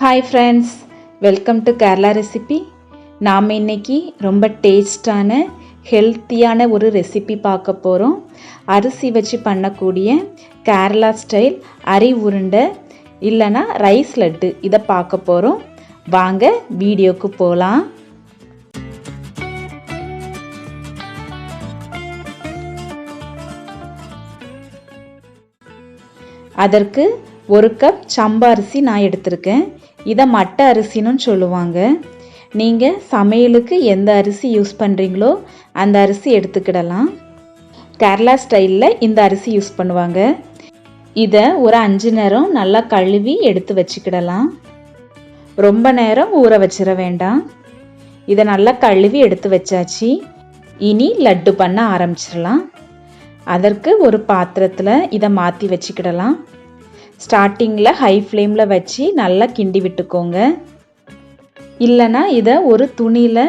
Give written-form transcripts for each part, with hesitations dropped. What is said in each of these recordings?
Hi friends, welcome to Kerala recipe. நாம் இன்றைக்கி ரொம்ப டேஸ்டான ஹெல்த்தியான ஒரு ரெசிபி பார்க்க போகிறோம். அரிசி வச்சு பண்ணக்கூடிய கேரளா ஸ்டைல் அரி உருண்டை இல்லைன்னா ரைஸ் லட்டு இதை பார்க்க போகிறோம். வாங்க வீடியோக்கு போகலாம். அதற்கு ஒரு கப் சம்பா அரிசி நான் எடுத்திருக்கேன். இதை மட்ட அரிசின்னு சொல்லுவாங்க. நீங்கள் சமையலுக்கு எந்த அரிசி யூஸ் பண்ணுறீங்களோ அந்த அரிசி எடுத்துக்கிடலாம். கேரளா ஸ்டைலில் இந்த அரிசி யூஸ் பண்ணுவாங்க. இதை ஒரு 5 நேரம் நல்லா கழுவி எடுத்து வச்சுக்கிடலாம். ரொம்ப நேரம் ஊற வச்சிட வேண்டாம். இதை நல்லா கழுவி எடுத்து வச்சாச்சு. இனி லட்டு பண்ண ஆரம்பிச்சிடலாம். அதற்கு ஒரு பாத்திரத்தில் இதை மாற்றி வச்சுக்கிடலாம். ஸ்டார்டிங்கில் ஹை ஃப்ளேமில் வச்சு நல்லா கிண்டி விட்டுக்கோங்க. இல்லைனா இதை ஒரு துணியில்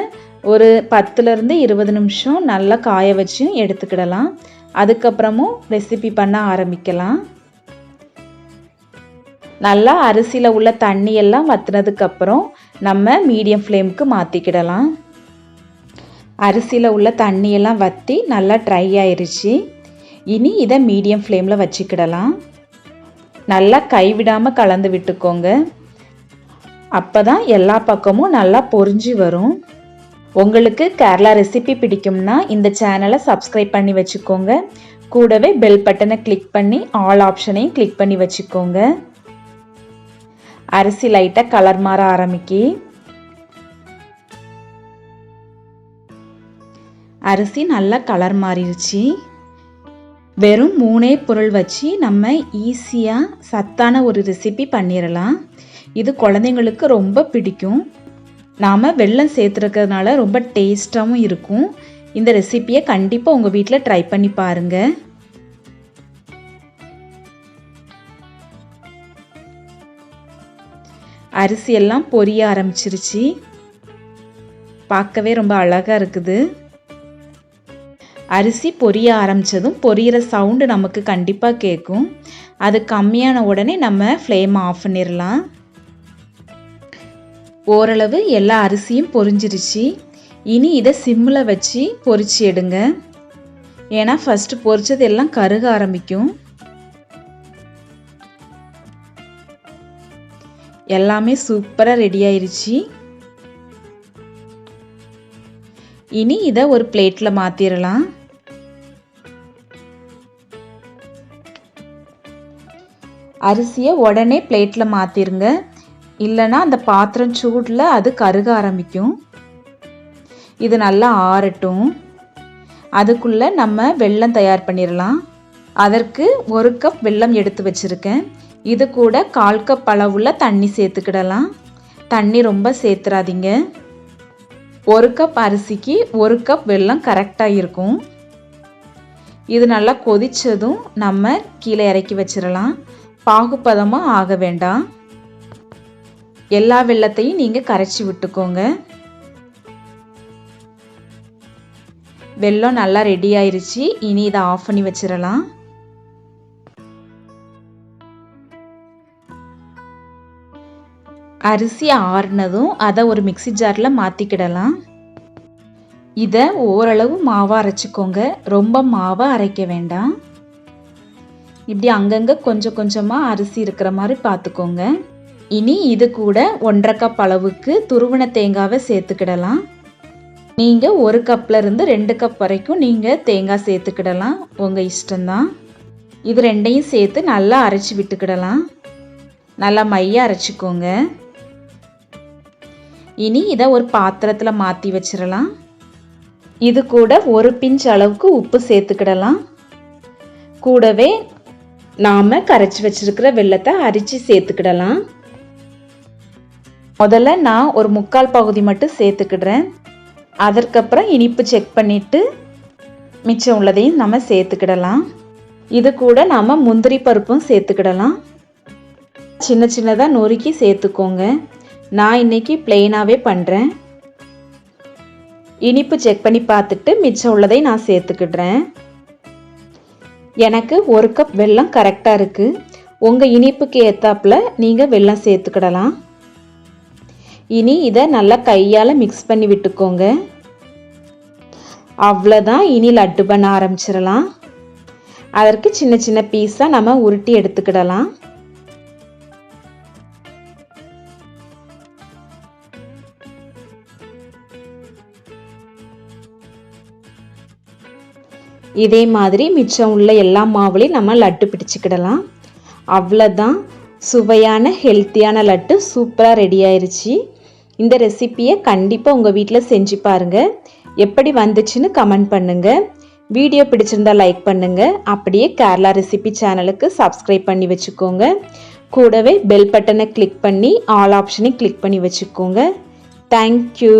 ஒரு 10லேருந்து 20 நிமிஷம் நல்லா காய வச்சு எடுத்துக்கிடலாம். அதுக்கப்புறமும் ரெசிபி பண்ண ஆரம்பிக்கலாம். நல்லா அரிசியில் உள்ள தண்ணியெல்லாம் வற்றினதுக்கப்புறம் நம்ம மீடியம் ஃப்ளேமுக்கு மாற்றிக்கிடலாம். அரிசியில் உள்ள தண்ணியெல்லாம் வற்றி நல்லா ட்ரை ஆயிடுச்சு. இனி இதை மீடியம் ஃப்ளேமில் வச்சுக்கிடலாம். நல்லா கைவிடாமல் கலந்து விட்டுக்கோங்க. அப்போ தான் எல்லா பக்கமும் நல்லா பொரிஞ்சு வரும். உங்களுக்கு கேரளா ரெசிபி பிடிக்கும்னா இந்த சேனலை சப்ஸ்கிரைப் பண்ணி வச்சுக்கோங்க. கூடவே பெல் பட்டனை கிளிக் பண்ணி ஆல் ஆப்ஷனையும் கிளிக் பண்ணி வச்சுக்கோங்க. அரிசி லைட்டாக கலர் மாற ஆரம்பிக்கி. அரிசி நல்லா கலர் மாறிடுச்சு. வெறும் 3 பொருள் வச்சு நம்ம ஈஸியாக சத்தான ஒரு ரெசிபி பண்ணிடலாம். இது குழந்தைங்களுக்கு ரொம்ப பிடிக்கும். நாம் வெல்லம் சேர்த்துருக்கிறதுனால ரொம்ப டேஸ்ட்டாகவும் இருக்கும். இந்த ரெசிப்பியை கண்டிப்பாக உங்கள் வீட்டில் ட்ரை பண்ணி பாருங்கள். அரிசியெல்லாம் பொரிய ஆரம்பிச்சிருச்சு. பார்க்கவே ரொம்ப அழகாக இருக்குது. அரிசி பொரிய ஆரம்பித்ததும் பொரியிற சவுண்டு நமக்கு கண்டிப்பாக கேட்கும். அது கம்மியான உடனே நம்ம ஃப்ளேமை ஆஃப் பண்ணிடலாம். ஓரளவு எல்லா அரிசியும் பொரிஞ்சிருச்சு. இனி இதை சிம்மில் வச்சு பொரிச்சு எடுங்க. ஏன்னா ஃபஸ்ட்டு பொரிச்சது எல்லாம் கருக ஆரம்பிக்கும். எல்லாமே சூப்பராக ரெடி ஆயிருச்சு. இனி இதை ஒரு பிளேட்டில் மாற்றிடலாம். அரிசியை உடனே பிளேட்டில் மாற்றிருங்க. இல்லைன்னா அந்த பாத்திரம் சூடில் அது கருக ஆரம்பிக்கும். இது நல்லா ஆறட்டும். அதுக்குள்ளே நம்ம வெல்லம் தயார் பண்ணிடலாம். அதற்கு 1 கப் வெல்லம் எடுத்து வச்சுருக்கேன். இது கூட 1/4 கப் அளவுள்ள தண்ணி சேர்த்துக்கிடலாம். தண்ணி ரொம்ப சேர்த்துறாதீங்க. 1 கப் அரிசிக்கு 1 கப் வெல்லம் கரெக்டாக இருக்கும். இது நல்லா கொதித்ததும் நம்ம கீழே இறக்கி வச்சிடலாம். பாகுபதமாக ஆக வேண்டாம். எல்லா வெல்லத்தையும் நீங்கள் கரைச்சி விட்டுக்கோங்க. வெல்லம் நல்லா ரெடி ஆயிருச்சு. இனி இதை ஆஃப் பண்ணி வச்சிடலாம். அரிசி ஆறுனதும் அதை ஒரு மிக்ஸி ஜாரில் மாற்றிக்கிடலாம். இதை ஓரளவு மாவாக அரைச்சிக்கோங்க. ரொம்ப மாவாக அரைக்க வேண்டாம். இப்படி அங்கங்கே கொஞ்சம் கொஞ்சமாக அரிசி இருக்கிற மாதிரி பார்த்துக்கோங்க. இனி இது கூட 1/2 கப் அளவுக்கு துருவின தேங்காவை சேர்த்துக்கிடலாம். நீங்கள் 1 கப்லேருந்து 2 கப் வரைக்கும் நீங்கள் தேங்காய் சேர்த்துக்கிடலாம். உங்கள் இஷ்டம்தான். இது ரெண்டையும் சேர்த்து நல்லா அரைச்சி விட்டுக்கிடலாம். நல்லா மையாக அரைச்சிக்கோங்க. இனி இதை ஒரு பாத்திரத்தில் மாற்றி வச்சிடலாம். இது கூட 1 பிஞ்ச் அளவுக்கு உப்பு சேர்த்துக்கிடலாம். கூடவே நாம் கரைச்சி வச்சிருக்கிற வெல்லத்தை அரிச்சு சேர்த்துக்கிடலாம். முதல்ல நான் ஒரு 3/4 பகுதி மட்டும் சேர்த்துக்கிடுறேன். அதற்கப்புறம் இனிப்பு செக் பண்ணிவிட்டு மிச்சம் உள்ளதையும் நம்ம சேர்த்துக்கிடலாம். இது கூட நாம் முந்திரி பருப்பும் சேர்த்துக்கிடலாம். சின்ன சின்னதாக நொறுக்கி சேர்த்துக்கோங்க. நான் இன்றைக்கி பிளெயினாகவே பண்ணுறேன். இனிப்பு செக் பண்ணி பார்த்துட்டு மிச்சம் உள்ளதை நான் சேர்த்துக்கிடுறேன். எனக்கு 1 கப் வெல்லம் கரெக்டாக இருக்குது. உங்கள் இனிப்புக்கு ஏற்றாப்புல நீங்கள் வெல்லம் சேர்த்துக்கிடலாம். இனி இதை நல்லா கையால் மிக்ஸ் பண்ணி விட்டுக்கோங்க. அவ்வளோதான், இனி லட்டு பண்ண ஆரம்பிச்சிடலாம். அதற்கு சின்ன சின்ன பீஸாக நம்ம உருட்டி எடுத்துக்கிடலாம். இதே மாதிரி மிச்சம் உள்ள எல்லா மாவுலையும் நம்ம லட்டு பிடிச்சிக்கிடலாம். அவ்வளோதான், சுவையான ஹெல்த்தியான லட்டு சூப்பராக ரெடி ஆயிடுச்சு. இந்த ரெசிப்பியை கண்டிப்பாக உங்கள் வீட்டில் செஞ்சு பாருங்கள். எப்படி வந்துச்சுன்னு கமெண்ட் பண்ணுங்கள். வீடியோ பிடிச்சிருந்தா லைக் பண்ணுங்கள். அப்படியே கேரளா ரெசிபி சேனலுக்கு சப்ஸ்கிரைப் பண்ணி வச்சுக்கோங்க. கூடவே பெல் பட்டனை கிளிக் பண்ணி ஆல் ஆப்ஷனை கிளிக் பண்ணி வச்சுக்கோங்க. தேங்க்யூ.